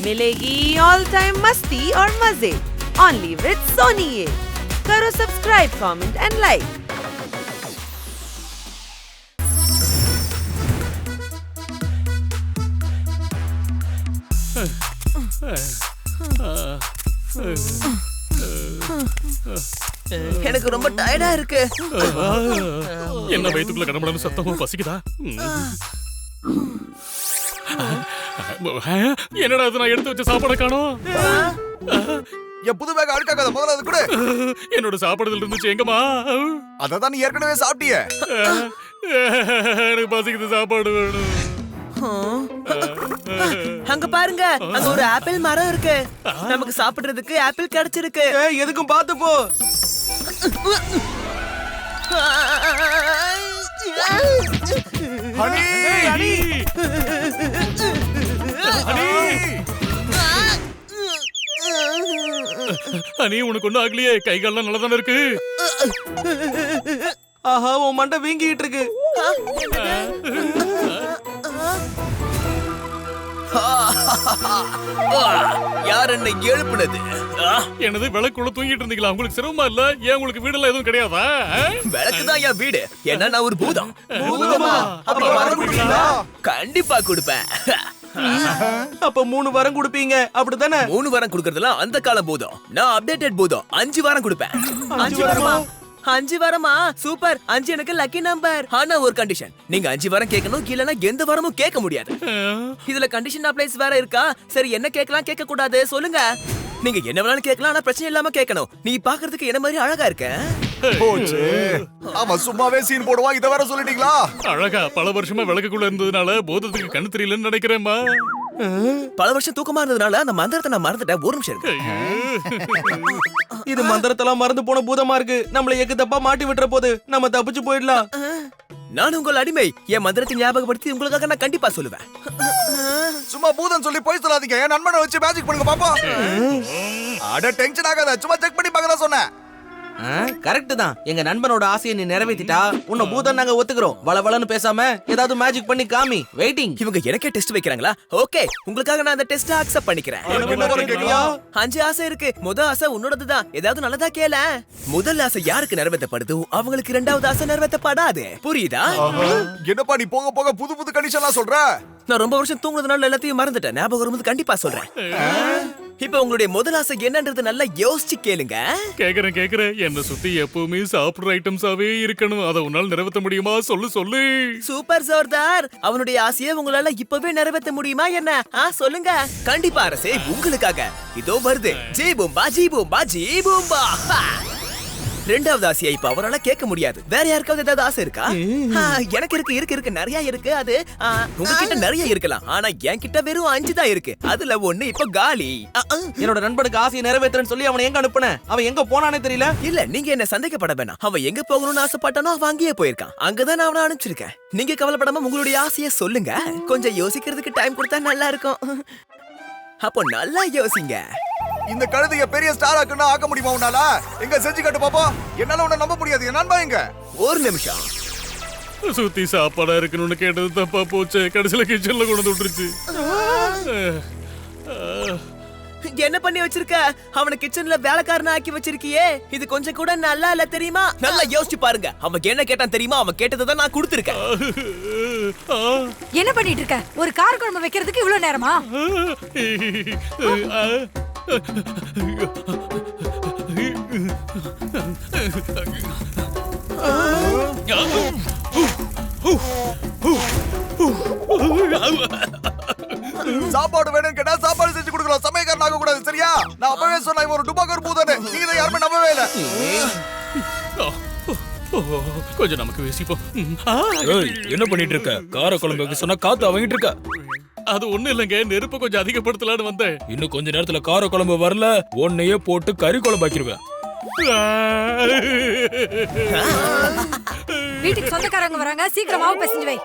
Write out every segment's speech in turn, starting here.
मिलेगी all time मस्ती और मजे ओनली विद सोनी ये। करो सब्सक्राइब, कमेंट एंड लाइक। எனக்கு ரொம்ப டயர்டா இருக்கு. என்ன வயித்துக்குள்ள கடமடன்னு சத்தமும் பசிக்குதா? என்னடா அது, நான் எடுத்து வச்ச சாப்பாடை காணோம். என் புது பேக் அழுக்காக்காத, முதல்ல அது கூட. என்னோட சாப்பாடுல இருந்துச்சு எங்கம்மா? அததான் நீ ஏற்கனவே சாப்பிட்டியே. எனக்கு பசிக்குது, சாப்பாடு வேணும். அங்க பாருங்க, அங்க ஒரு ஆப்பிள் மரம் இருக்கு. நமக்கு சாப்பிடுறதுக்கு ஆப்பிள் கிடைச்சிருக்கு. எதுக்கும் பார்த்து போ. Honey honey! ஹனி! ஹனி, உனக்கு ஒண்ணும் ஆகலையே? கை கால்லாம் நல்லா தானே இருக்கு? ஆஹா, உன் மண்டை வீங்கிட்டு இருக்கு. யார் என்ன எழுப்புனது? என்னது, விளக்குள்ள தூங்கிட்டு இருந்தீங்களா? உங்களுக்கு சிரமமா இல்ல? ஏன் உங்களுக்கு வீடெல்லாம் எதுவும் கிடையாதா? விளக்குதான் என் வீடு. என்ன நான் ஒரு பூதம்? பூதமா? அப்ப வரம் கொடுப்பீங்களா? கண்டிப்பா கொடுப்பேன். அப்ப 3 வரம் கொடுப்பீங்க, அப்படித்தானே? 3 வாரம் கொடுக்கறதுலாம் அந்த கால பூதம். நான் அப்டேட்டட் பூதம். 5 வாரம் கொடுப்பேன். 5 வாரமா? 5 வாரமா? சூப்பர். 5 எனக்கு லக்கி நம்பர். ஆனா ஒரு கண்டிஷன், நீங்க 5 வாரம் கேட்கணும், இல்லனா எந்த வாரமும் கேட்க முடியாது. இதுல கண்டிஷன் அப்ளைஸ் வேற இருக்கா? சரி, என்ன கேட்கலாம், கேட்க கூடாது சொல்லுங்க. நீங்க என்ன வேணாலும் கேட்கலாம், ஆனா பிரச்சனை இல்லாம கேட்கணும். நீ பாக்குறதுக்கு என்ன மாதிரி அழகா இருக்க. போச்சு. அவன் சும்மாவே சீன் போடுவான், இத வேற சொல்லிட்டீங்களா? அழகா பல வருஷமா விளக்குக்குள்ள இருந்ததுனால போதத்துக்கு கண்ணு தெரியலன்னு நினைக்கிறேன்மா. பல வருஷம் தூக்கமா இருந்ததுனால அந்த மந்திரத்தை நான் மறந்துட்டேன். ஒரு நிமிஷம் இருக்கு. இது மந்திரத்தெல்லாம் மறந்து போன பூதமா இருக்கு. நம்மள எக்கு தப்பா மாட்டி விட்டுற போது நம்ம தப்பிச்சு போயிடலாம். நான் உங்கள் அடிமை. என் மந்திரத்தை ஞாபகப்படுத்தி உங்களுக்காக நான் கண்டிப்பா சொல்லுவேன். சும்மா பூதம் சொல்லி போய் சொல்லாதீங்க. என் நண்பனை வச்சு மேஜிக் பண்ணுங்க பாப்போம். அட டென்ஷன் ஆகாத, சும்மா செக் பண்ணி பார்க்க தான் சொன்னேன். கரெக்ட் தான். எங்க நண்பனோட ஆசையை நீ நிறைவேத்திட்டா உன்னை பூதம் நாங்க ஒத்துக்கிறோம். வளவளன்னு பேசாம ஏதாவது மேஜிக் பண்ணி காமி. வெயிட்டிங். இவங்க எனக்கே டெஸ்ட் வைக்கிறாங்களா? ஓகே, உங்களுக்காக நான் அந்த டெஸ்ட் அக்செப்ட் பண்ணிக்கிறேன். என்ன வர கேக்குறியா? 5 ஆசை இருக்கு. முதல் ஆசை உன்னோடதுதான். ஏதாவது நல்லதா கேள. முதல் ஆசை யாருக்கு நிறைவேற்றப்படுதோ அவங்களுக்கு 2வது ஆசை நிறைவேற்றப்படாது. புரியுதா? என்னப்பா நீ போக போக புது புது கண்டிஷன்லாம் சொல்ற? நான் ரொம்ப வருஷம் தூங்குனதுனால எல்லாத்தையும் மறந்துட்டேன். ஞாபகம் வரும்போது கண்டிப்பா சொல்றேன். இப்ப உங்களுடைய முதல் ஆசை என்னன்றது நல்லா யோசிச்சு கேளுங்க. கேக்குறேன். என்ன சுத்தி எப்பவுமே சாப்பிடுற ஐட்டம்ஸாவே இருக்கணும். அதை உன்னால நிறைவேற்ற முடியுமா? சொல்லு. சூப்பர் ஜோர்தார். அவனுடைய ஆசையை உங்களால இப்பவே நிறைவேற்ற முடியுமா என்ன? சொல்லுங்க. கண்டிப்பா அரசே, உங்களுக்காக இதோ வருது. ஜெய் பூம்பா, ஜெய் பூம்பா, ஜெய் பூம்பா. 2வது ஆசையை இப்ப அவரால கேட்க முடியாது. வேற யாருக்காவது ஏதாவது ஆசை இருக்கா? எனக்கு இருக்கு நிறைய இருக்கு. அது உங்ககிட்ட நிறைய இருக்கலாம், ஆனா என்கிட்ட வெறும் 5 தான் இருக்கு. அதுல 1 இப்ப காலி. என்னோட நண்பனுக்கு ஆசையை நிறைவேற்றன்னு சொல்லி அவனை எங்க அனுப்புன? அவன் எங்க போனானே தெரியல. இல்ல, நீங்க என்ன சந்தேகப்பட வேணாம். அவன் எங்க போகணும்னு ஆசைப்பட்டானோ அவன் அங்கேயே போயிருக்கான். அங்கதான் நான் அவனை அனுப்பிச்சிருக்கேன். நீங்க கவலைப்படாம உங்களுடைய ஆசையை சொல்லுங்க. கொஞ்சம் யோசிக்கிறதுக்கு டைம் கொடுத்தா நல்லா இருக்கும். அப்போ நல்லா யோசிங்க. இந்த கழுதைய பெரிய ஸ்டார் ஆக்குனா ஆக்க முடியுமா உன்னால? எங்க செஞ்சு காட்டு பாப்போம். என்னால உன்னை நம்ப முடியாது. என் நண்பா எங்க? ஒரு நிமிஷம். சுத்தி சாப்பாடா இருக்கணும்னு கேட்டது தப்பா போச்சு. கடைசியில கிச்சன்ல கொண்டு விட்டுருச்சு. என்ன பண்ணி வச்சிருக்க? அவனை கிச்சன்ல வேலைக்காரனா ஆக்கி வச்சிருக்கியே. இது கொஞ்சம் கூட நல்லா இல்ல தெரியுமா? நல்லா யோசிச்சு பாருங்க. அவன் என்ன கேட்டான் தெரியுமா? அவன் கேட்டதை நான் கொடுத்திருக்கேன். என்ன பண்ணிட்டு இருக்க? ஒரு கார குழம்பு வைக்கிறதுக்கு இவ்வளவு நேரமா? சாப்பாடு வேணும்னு கேட்டா சாப்பாடு செஞ்சு கொடுக்கலாம். சமையல்காரன் ஆக கூடாது, சரியா? நான் அப்பவே சொன்னேன் ஒரு டுபாக்கர் பூதானே. நீங்க தான் யாருமே நம்பவே இல்ல. கொஞ்சம் நமக்கு பேசிப்போம். என்ன பண்ணிட்டு இருக்க? கார குழம்புக்கு சொன்னா காத்து வாங்கிட்டு இருக்க. அது ஒண்ணு இல்லைங்க, நெருப்பு கொஞ்சம் அதிகப்படுத்தலான்னு வந்தேன். இன்னும் கொஞ்ச நேரத்துல கார குழம்பு வரல, ஒன்னையே போட்டு கறி குழம்பு ஆக்கிடுவேன். வீட்டுக்கு சொந்தக்காரங்க வராங்க, சீக்கிரமா பேசிஞ்சு வை.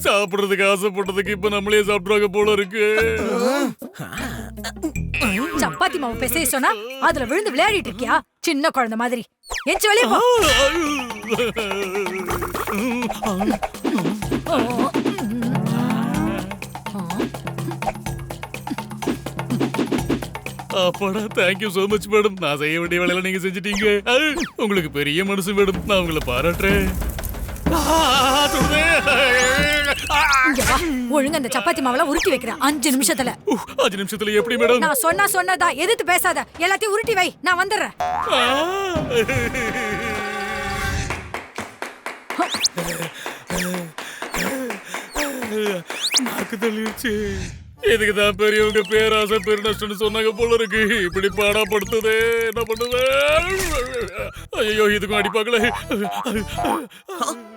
சாப்பிடுறதுக்கு ஆசைப்பட்டதுக்கு இப்ப நம்மளே சாப்பிடுவாங்க போல இருக்கு. சப்பாத்தி மாவு பிசைய சொன்னா அதுல விழுந்து விளையாடிட்டு இருக்கியா சின்ன குழந்தை மாதிரி? எஞ்சி வெளியே போ. அப்பாடா, தேங்க்யூ சோ மச் மேடம். நான் செய்ய வேண்டிய வேலையில நீங்க செஞ்சிட்டீங்க. உங்களுக்கு பெரிய மனசு மேடம், நான் உங்களை பாராட்டுறேன். இங்க வா. ஒழுங்கா அந்த சப்பாத்தி மாவுல உருட்டி வைக்கிறேன் 5 நிமிஷத்துல. 5 நிமிஷத்துல எப்படி மேடம்? நான் சொன்னதா எதிர்த்து பேசாத. எல்லாத்தையும் உருட்டி வை, நான் வந்துடுறேன். நாக்கு தள்ளிடுச்சு. இதுக்குதான் பெரியவங்க பேராசை பெருநஷ்டம்னு சொன்னாங்க போல இருக்கு. இப்படி பாடாப்படுத்துதே, என்ன பண்ணுவேன்? ஐயோ, இதுக்கும் அடிப்பாங்களே.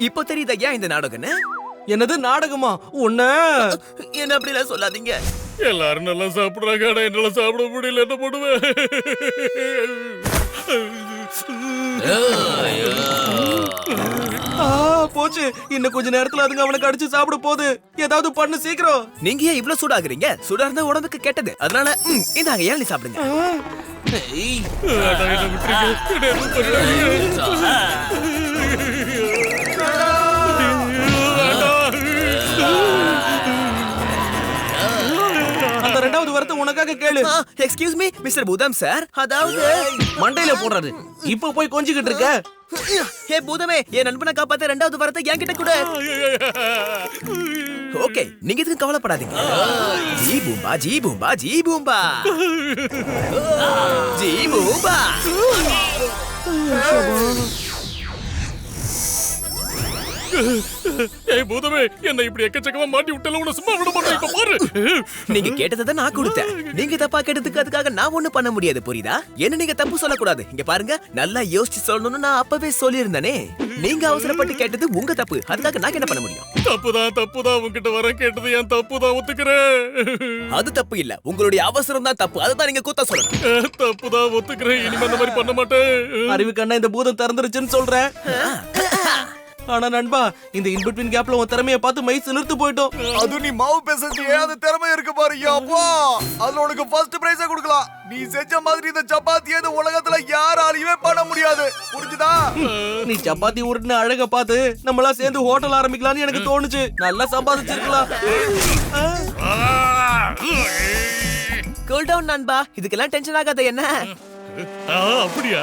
இப்போ தெரியுதா ஏன் இந்த நாடகம்னு? என்னது நாடகமா? உன்ன என்ன அப்படிலாம் சொல்லாதீங்க. எல்லாரும் நல்லா சாப்பிடுறாங்க, ஆனா என்னால சாப்பிட முடியல, என்ன பண்ணுவேன்? போச்சு. இன்னும் கொஞ்ச நேரத்துல அதுங்க அவனுக்கு அடிச்சு சாப்பிட போகுது. ஏதாவது பண்ணு சீக்கிரம். நீங்க ஏன் இவ்ளோ சூடாகுறீங்க? சூடா இருந்தா உடம்புக்கு கெட்டது. அதனால இந்தாங்க ஏழி சாப்பிடுங்க. அதான் என்ன விட்டுருங்க. என்ன பண்றாங்க? அந்த ரெண்டாவது வரத்தை உனக்காக கேளு. எக்ஸ்கியூஸ் மீ மிஸ்டர் பூதம் சார். அதாவது மண்டையில போடுறாரு. இப்ப போய் கொஞ்சிக்கிட்டு இருக்க. ஹே பூதமே, என் நண்பனை காப்பாத்த ரெண்டாவது வரத்தை என்கிட்ட கூட. ஓகே, நீங்க எதுக்கும் கவலைப்படாதீங்க. ஜீ பூம்பா ஜீ பூம்பா ஜீ பூம்பா ஜீ பூம்பா. ஏய் பூதமே, என்ன இப்படி எக்கச்சக்கமா மாட்டி விட்டல, உன்னை சும்மா விட மாட்டேன். இப்ப பாரு. நீங்க கேட்டதை நான் கொடுத்தேன். நீங்க தப்பா கேட்டதுக்கு அதுக்காக நான் ஒண்ணும் பண்ண முடியாது, புரியுதா? என்ன நீங்க தப்பு சொல்லக்கூடாது. இங்க பாருங்க, நல்லா யோசிச்சு சொல்லணும்னு நான் அப்பவே சொல்லியிருந்தேனே. நீங்க அவசரப்பட்டு கேட்டது உங்க தப்பு. அதுக்காக நான் என்ன பண்ண முடியும்? தப்புதான் உன்கிட்ட வர கேட்டது என் தப்புதான், ஒத்துக்கிறேன். அது தப்பு இல்ல, உங்களுடைய அவசரம் தான் தப்பு. அதுதான் நீங்க கூத்த சொல்லணும். தப்புதான், ஒத்துக்கிறேன். இனிமே அந்த மாதிரி பண்ண மாட்டேன். அறிவு கண்ணா இந்த பூதம் திறந்துருச்சுன்னு சொல்றேன். ஆனா நண்பா, இந்த இன்பிட்வீன் கேப்ல உன் திறமைய பார்த்து மை சிலிர்த்து போயிட்டோம். அது நீ மாவு பேசுறியே, அது திறமை இருக்கு பாரு. அப்பா, அதுல உனக்கு ஃபர்ஸ்ட் பிரைஸே கொடுக்கலாம். நீ செஞ்ச மாதிரி இந்த சப்பாத்தியை இந்த உலகத்துல யாராலையுமே பண்ண முடியாது, புரிஞ்சுதா? நீ சப்பாத்தி உருட்டுன அழக பார்த்து நம்மளா சேர்ந்து ஹோட்டல் ஆரம்பிக்கலாம்னு எனக்கு தோணுச்சு. நல்லா சம்பாதிச்சிருக்கலாம். கூல் டவுன் நண்பா, இதுக்கெல்லாம் டென்ஷன் ஆகாத. என்ன அப்படியா?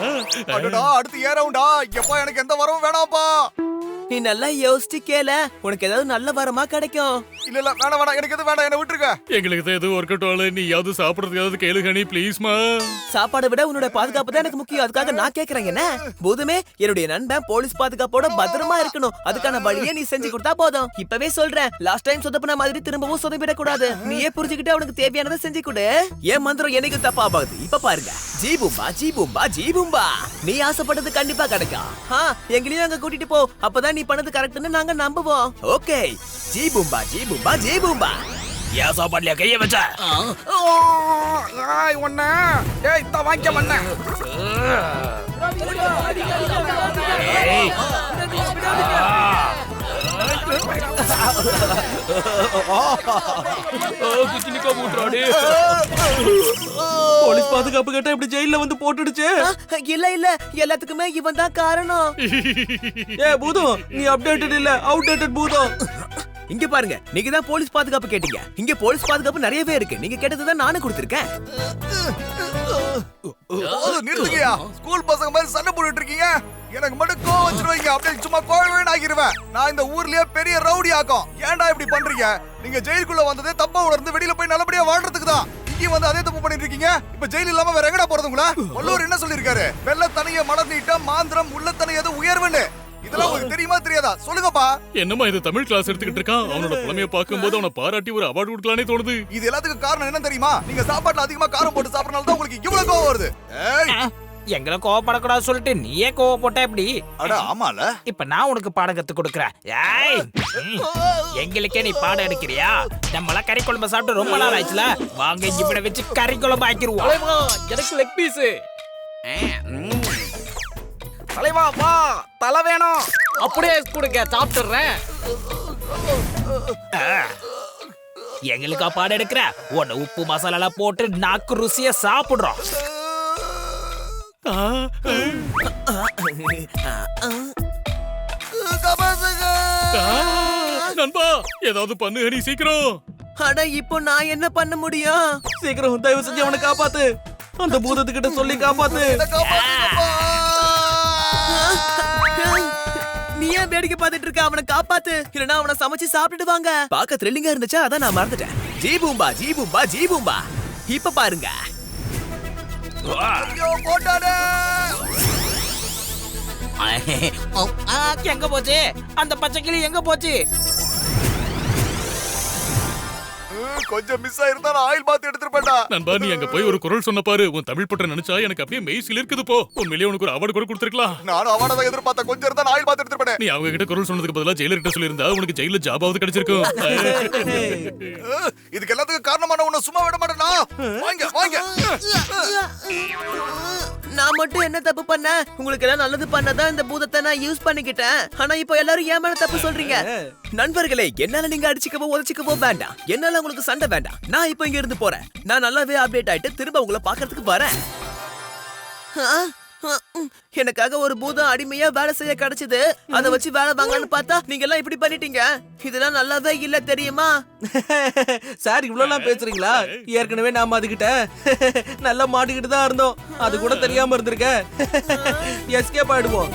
அடடா, அடுத்து ஏறவுண்டா. எப்பா, எனக்கு எந்த வரவும் வேணாம்ப்பா. நீ நல்லா யோசிச்சு கேள, உனக்கு ஏதாவது நல்ல வரமா கிடைக்கும். இல்ல வேணாம், எனக்கு எது வேண்டாம், என்ன விட்டுருக்க. எங்களுக்கு தான் எதுவும் ஒர்க் அவுட் ஆகல. நீ யாவது சாப்பிடறதுக்கு ஏதாவது கேளு ஹனி, ப்ளீஸ்மா. சாப்பாடை விட உன்னோட பாதுகாப்பு தான் எனக்கு முக்கியம். அதுக்காக நான் கேக்குறேன். என்ன பூதமே, என்னுடைய நண்பன் போலீஸ் பாதுகாப்போட பத்திரமா இருக்கணும். அதுக்கான வழியை நீ செஞ்சு கொடுத்தா போதும். இப்பவே சொல்றேன், லாஸ்ட் டைம் சொதப்பின மாதிரி திரும்பவும் சொதப்பிடக் கூடாது. நீயே புரிஞ்சுக்கிட்டு அவனுக்கு தேவையானதை செஞ்சு கொடு. ஏன் மந்திரம் எனக்கு தப்பாபாது. இப்ப பாருங்க, ஜீ பூம்பா ஜீ பூம்பா ஜீ பூம்பா. நீ ஆசைப்பட்டது கண்டிப்பா கிடைக்கும். எங்களையும் அங்க கூட்டிட்டு போ. அப்பதான் நீ பண்ணது கரெக்ட்னு நாங்க நம்புவோம். ஓகே, ஜீ பூம்பா ஜீ பூம்பா ஜீ பூம்பா. ஏன் சாப்பாடுல கைய வச்ச? போலீஸ் பாதுகாப்பு கேட்டா இப்படி ஜெயில வந்து போட்டுடுச்சு. இல்ல எல்லாத்துக்குமே இவன் தான் காரணம். ஏ பூதம், நீ அப்டேட்டட் இல்ல, அவுடேட்டட் பூதம். இங்க பாருங்க, நீங்க தான் போலீஸ் பாதுகாப்பு கேட்டீங்க. இங்க போலீஸ் பாதுகாப்பு நிறையவே இருக்கு. நீங்க கேட்டதுதான் நானும் கொடுத்திருக்கேன். நிறுத்துங்கயா. ஸ்கூல் பசங்க மாதிரி சண்டை போட்டுட்டு இருக்கீங்க. எனக்கு மட்டும் கோவம் வச்சிருவீங்க, அப்படியே சும்மா கோவம் ஆகிருவேன். நான் இந்த ஊர்லயே பெரிய ரவுடி ஆக்கும். ஏன்டா இப்படி பண்றீங்க? நீங்க ஜெயிலுக்குள்ள வந்ததே தப்பா உணர்ந்து வெளியில போய் நல்லபடியா வாழ்றதுக்கு தான். இங்க வந்து அதே தப்பு பண்ணிட்டு இருக்கீங்க. இப்ப ஜெயில் இல்லாம வேற எங்கடா போறதுங்களா? வள்ளுவர் என்ன சொல்லிருக்காரு? வெள்ளத்தனைய மலர் நீட்டம், மாந்திரம் உள்ளத்தனையது உயர்வுன்னு. இதெல்லாம் உங்களுக்கு தெரியுமா தெரியாதா? சொல்லுங்கப்பா. என்னமா இது தமிழ் கிளாஸ் எடுத்துக்கிட்டு இருக்கான்? அவனோட புலமைய பார்க்கும்போது அவனை பாராட்டி ஒரு அவார்டு கொடுக்கலானே தோணுது. இது எல்லாத்துக்கும் காரணம் என்ன தெரியுமா? நீங்க சாப்பாட்டுல அதிகமா காரம் போட்டு சாப்பிடறனால தான் உங்களுக்கு இவ்வளவு கோவம் வருது. எங்களை கோவப்படக்கூடாது சொல்லிட்டு நீயே கோவப்பட்ட எப்படி? அட ஆமால. இப்ப நான் உனக்கு பாடம் கத்து கொடுக்கறேன். எங்களுக்கே நீ பாடம் எடுக்கிறியா? நம்மள கறி குழம்பு சாப்பிட்டு ரொம்ப நாள் ஆச்சுல. வாங்க இவனை வச்சு கறி குழம்பு ஆக்கிடுவோம். எனக்கு லெக் பீஸ். தலைவா வா, தலை வேணும். அப்படியே கொடுங்க, சாப்பிட்டுறேன். எங்களுக்கா பாடம் எடுக்கிற? உன்னை உப்பு மசாலா போட்டு நாக்கு ருசியா சாப்பிடுறோம். நண்பா ஏதாவது பண்ணு ஹரி, சீக்கிரம். அட இப்போ நான் என்ன பண்ண முடியும்? சீக்கிரம் தயவு செஞ்சு அவனை காப்பாத்து. அந்த பூதத்துக்கிட்ட சொல்லி காப்பாத்து. நீ ஏன் வேடிக்கை பார்த்துட்டு இருக்க? அவனை காப்பாத்து, இல்லனா அவனை சமைச்சு சாப்பிட்டுடுவாங்க. பார்க்க த்ரில்லிங்கா இருந்துச்சா? அதான் நான் மறந்துட்டேன். ஜீ பூம்பா ஜீ பூம்பா ஜீ பூம்பா. இப்ப பாருங்க. ஐயோ போட்டானே. எங்க போச்சு அந்த பச்சை கிளி? எங்க போச்சு? கொஞ்சம் மிஸ் ஆயிருந்தா நான் ஆயில் பாத்து எடுத்துருப்பேன்டா. நண்பா நீ அங்க போய் ஒரு குரல் சொன்ன பாரு. உன் தமிழ் பற்ற நினைச்சா எனக்கு அப்படியே மெய் சிலிர்க்குது போ. உண்மையிலேயே உனக்கு ஒரு அவார்டு கூட கொடுத்துருக்கலாம். நானும் அவனை தான் எதிர்பார்த்தேன். கொஞ்சம் இருந்தா நான் ஆயில் பாத்து எடுத்துருப்பேன். நீ அவங்க கிட்ட குரல் சொன்னதுக்கு பதிலா ஜெயிலர் கிட்ட சொல்லியிருந்தா உனக்கு ஜெயில ஜாபாவது கிடைச்சிருக்கும். இதுக்கு எல்லாத்துக்கும் காரணமான உன்னை சும்மா விட மாட்டேனா? வாங்க வாங்க. நான் மட்டும் என்ன தப்பு பண்ணேன்? உங்களுக்கு எல்லாம் நல்லது பண்ணதான் இந்த பூதத்தை நான் யூஸ் பண்ணிக்கிட்டேன். ஆனா இப்போ எல்லாரும் ஏன் மேல தப்பு சொல்றீங்க? நண்பர்களே, என்னால நீங்க அடிச்சுக்கவோ உதச்சிக்கவோ வேண்டாம். என்னால உங்களுக்கு சண்டை வேண்டாம். நான் இப்போ இங்க இருந்து போறேன். நான் நல்லாவே அப்டேட் ஆயிட்டு திரும்ப உங்களை பாக்குறதுக்கு வரேன். எனக்காக ஒரு பூதம் அடிமையா வேலை செய்ய கிடைச்சது. அதை வச்சு வேலை வாங்கலான்னு பார்த்தா நீங்க எல்லாம் இப்படி பண்ணிட்டீங்க. இதெல்லாம் நல்லாவே இல்ல தெரியுமா? சார் இவ்வளவுலாம் பேசுறீங்களா? ஏற்கனவே நாம அதுகிட்ட நல்லா மாட்டிக்கிட்டு தான் இருந்தோம். அது கூட தெரியாம இருந்திருக்க. எஸ்கேப் ஆயிடுவோம்.